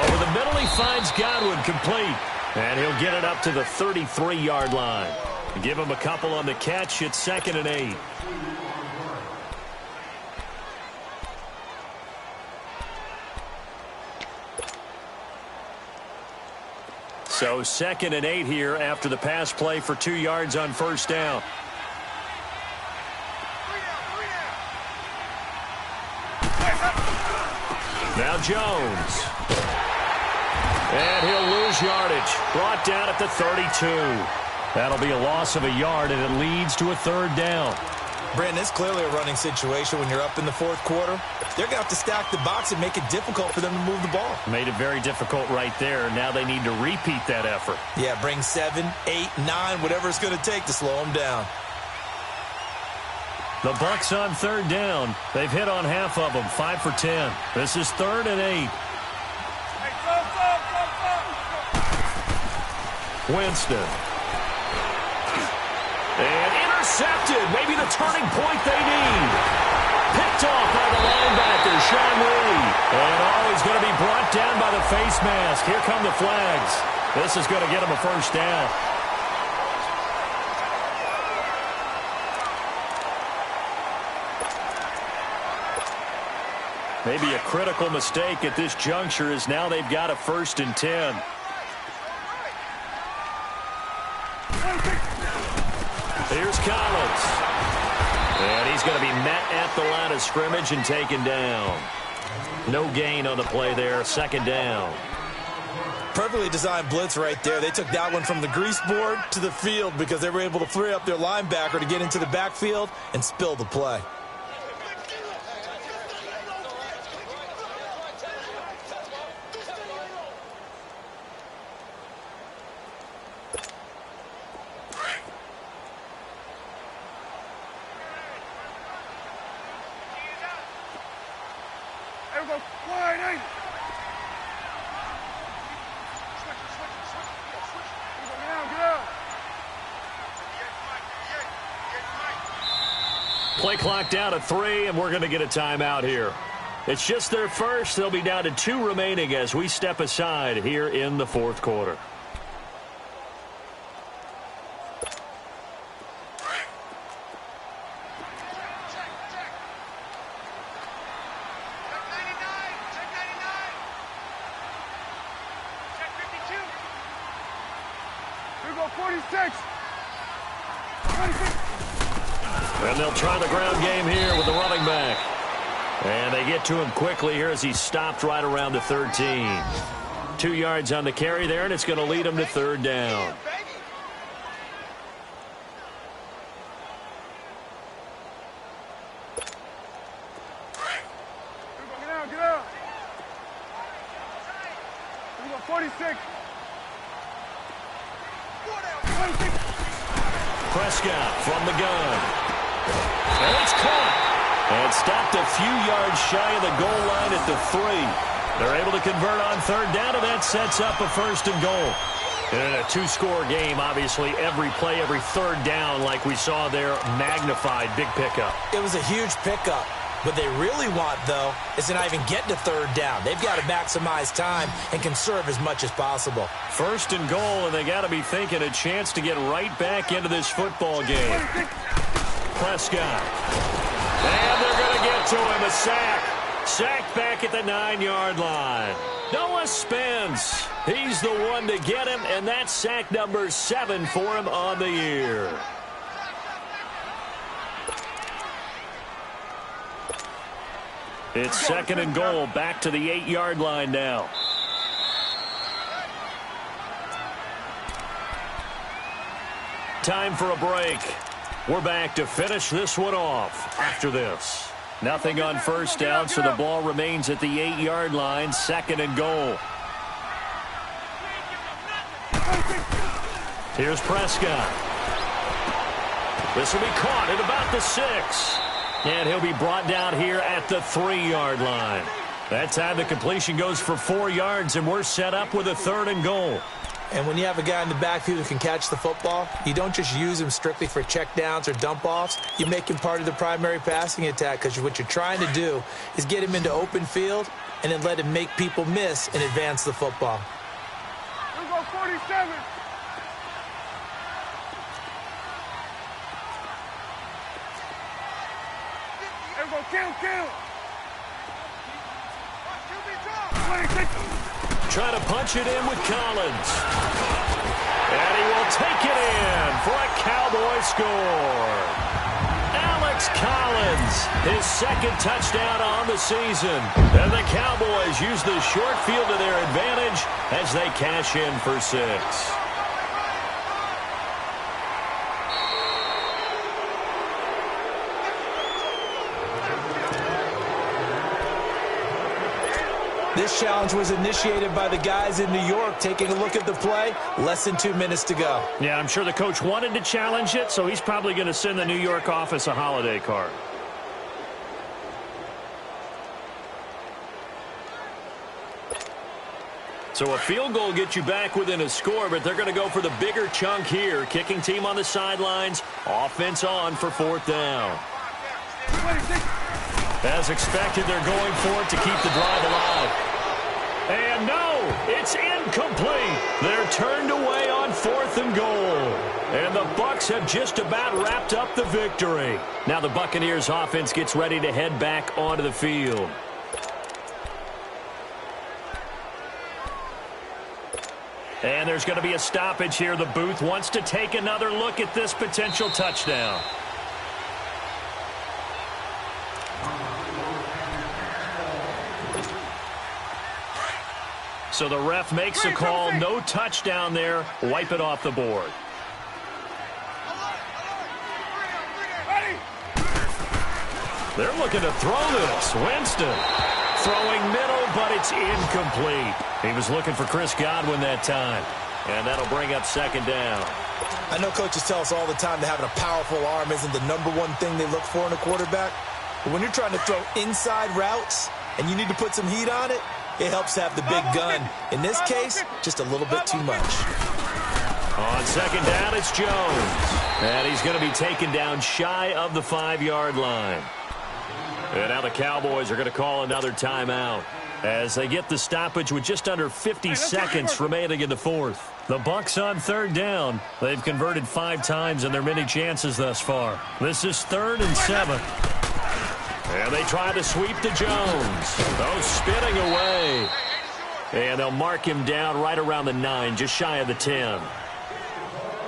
Over the middle, he finds Godwin complete. And he'll get it up to the 33-yard line. Give him a couple on the catch. It's 2nd and 8. So 2nd and 8 here after the pass play for 2 yards on 1st down. Now Jones. And he'll lose yardage. Brought down at the 32. That'll be a loss of a yard, and it leads to a 3rd down. Brandon, it's clearly a running situation when you're up in the 4th quarter. They're going to have to stack the box and make it difficult for them to move the ball. Made it very difficult right there. Now they need to repeat that effort. Yeah, bring 7, 8, 9, whatever it's going to take to slow them down. The Bucs on 3rd down. They've hit on half of them, 5 for 10. This is 3rd and 8. Winston. And intercepted. Maybe the turning point they need. Picked off by the linebacker, Sean Lee. And he's going to be brought down by the face mask. Here come the flags. This is going to get him a 1st down. Maybe a critical mistake at this juncture is now they've got a 1st and 10. Here's Collins. And he's going to be met at the line of scrimmage and taken down. No gain on the play there. 2nd down. Perfectly designed blitz right there. They took that one from the grease board to the field because they were able to free up their linebacker to get into the backfield and spill the play. Play clock down at 3, and we're going to get a timeout here. It's just their first. They'll be down to 2 remaining as we step aside here in the 4th quarter. We go 46. 26. And they'll try the ground game here with the running back. And they get to him quickly here as he's stopped right around the 13. 2 yards on the carry there, and it's going to lead him to 3rd down. Prescott from the gun. And it's caught. And stopped a few yards shy of the goal line at the 3. They're able to convert on third down, and that sets up a 1st and goal. And in a 2-score game, obviously, every play, every third down, like we saw there, magnified. Big pickup. It was a huge pickup. What they really want, though, is to not even get to third down. They've got to maximize time and conserve as much as possible. 1st and goal, and they got to be thinking a chance to get right back into this football game. Prescott. And they're going to get to him. A sack. Sacked back at the 9-yard line. Noah Spence. He's the one to get him, and that's sack number 7 for him on the year. It's 2nd and goal, back to the 8-yard line now. Time for a break. We're back to finish this one off after this. Nothing on first down, so the ball remains at the 8-yard line, 2nd and goal. Here's Prescott. This will be caught at about the 6. And he'll be brought down here at the 3-yard line. That time the completion goes for 4 yards, and we're set up with a 3rd and goal. And when you have a guy in the backfield who can catch the football, you don't just use him strictly for checkdowns or dump-offs. You make him part of the primary passing attack, because what you're trying to do is get him into open field and then let him make people miss and advance the football. Let's go 47. Let's go kill. Trying to punch it in with Collins. And he will take it in for a Cowboy score. Alex Collins, his 2nd touchdown on the season. And the Cowboys use the short field to their advantage as they cash in for 6. This challenge was initiated by the guys in New York. Taking a look at the play, less than 2 minutes to go. Yeah, I'm sure the coach wanted to challenge it, so he's probably going to send the New York office a holiday card. So a field goal gets you back within a score, but they're going to go for the bigger chunk here. Kicking team on the sidelines, offense on for 4th down. As expected, they're going for it to keep the drive alive. And no, it's incomplete. They're turned away on 4th and goal. And the Bucs have just about wrapped up the victory. Now the Buccaneers offense gets ready to head back onto the field. And there's going to be a stoppage here. The booth wants to take another look at this potential touchdown. So the ref makes a call. No touchdown there. Wipe it off the board. They're looking to throw this. Winston throwing middle, but it's incomplete. He was looking for Chris Godwin that time. And that'll bring up 2nd down. I know coaches tell us all the time that having a powerful arm isn't the #1 thing they look for in a quarterback. But when you're trying to throw inside routes and you need to put some heat on it, it helps to have the big gun. In this case, just a little bit too much. On 2nd down, it's Jones. And he's going to be taken down shy of the 5-yard line. And now the Cowboys are going to call another timeout as they get the stoppage with just under 50 seconds remaining in the 4th. The Bucs on 3rd down. They've converted 5 times in their many chances thus far. This is 3rd and 7. And they try to sweep to Jones. Oh, spinning away. And they'll mark him down right around the 9, just shy of the 10.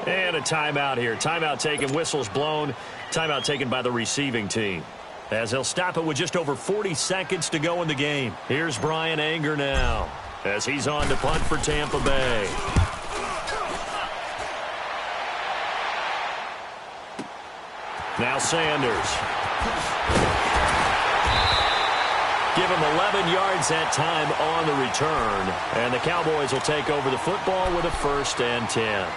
And a timeout here. Timeout taken, whistles blown. Timeout taken by the receiving team. As they'll stop it with just over 40 seconds to go in the game. Here's Brian Anger now as he's on to punt for Tampa Bay. Now Sanders. Give him 11 yards that time on the return. And the Cowboys will take over the football with a 1st and 10.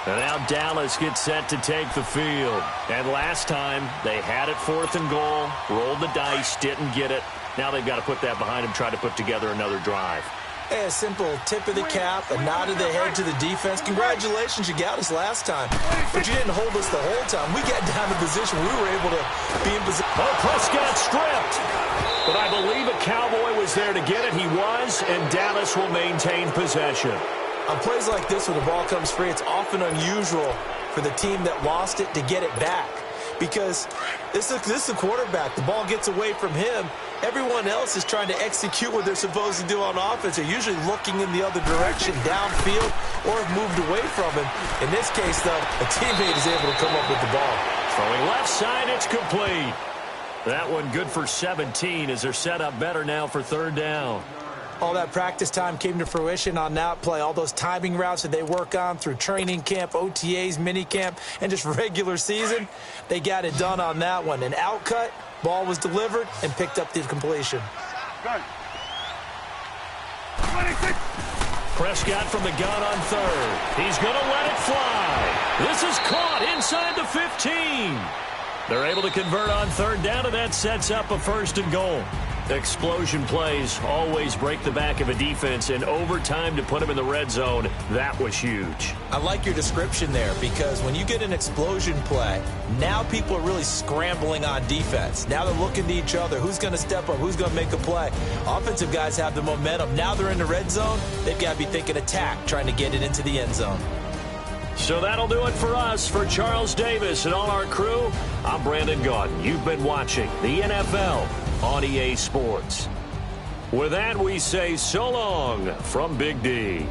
And now Dallas gets set to take the field. And last time, they had it 4th and goal, rolled the dice, didn't get it. Now they've got to put that behind them, try to put together another drive. Hey, a simple tip of the cap, a nod of the head to the defense. Congratulations, you got us last time. But you didn't hold us the whole time. We got down to position. We were able to be in position. Oh, Prescott stripped. But I believe a Cowboy was there to get it. He was, and Dallas will maintain possession. On plays like this where the ball comes free, it's often unusual for the team that lost it to get it back. Because this is the quarterback. The ball gets away from him. Everyone else is trying to execute what they're supposed to do on offense. They're usually looking in the other direction, downfield, or have moved away from him. In this case, though, a teammate is able to come up with the ball. Throwing left side, it's complete. That one good for 17 as they're set up better now for 3rd down. All that practice time came to fruition on that play. All those timing routes that they work on through training camp, OTAs, minicamp, and just regular season, they got it done on that one. An outcut, ball was delivered, and picked up the completion. Prescott from the gun on 3rd. He's going to let it fly. This is caught inside the 15. They're able to convert on 3rd down, and that sets up a 1st and goal. Explosion plays always break the back of a defense, and overtime to put them in the red zone, that was huge. I like your description there, because when you get an explosion play, now people are really scrambling on defense. Now they're looking to each other. Who's going to step up? Who's going to make a play? Offensive guys have the momentum. Now they're in the red zone. They've got to be thinking attack, trying to get it into the end zone. So that'll do it for us. For Charles Davis and all our crew, I'm Brandon Gaudin. You've been watching the NFL on EA Sports. With that, we say so long from Big D.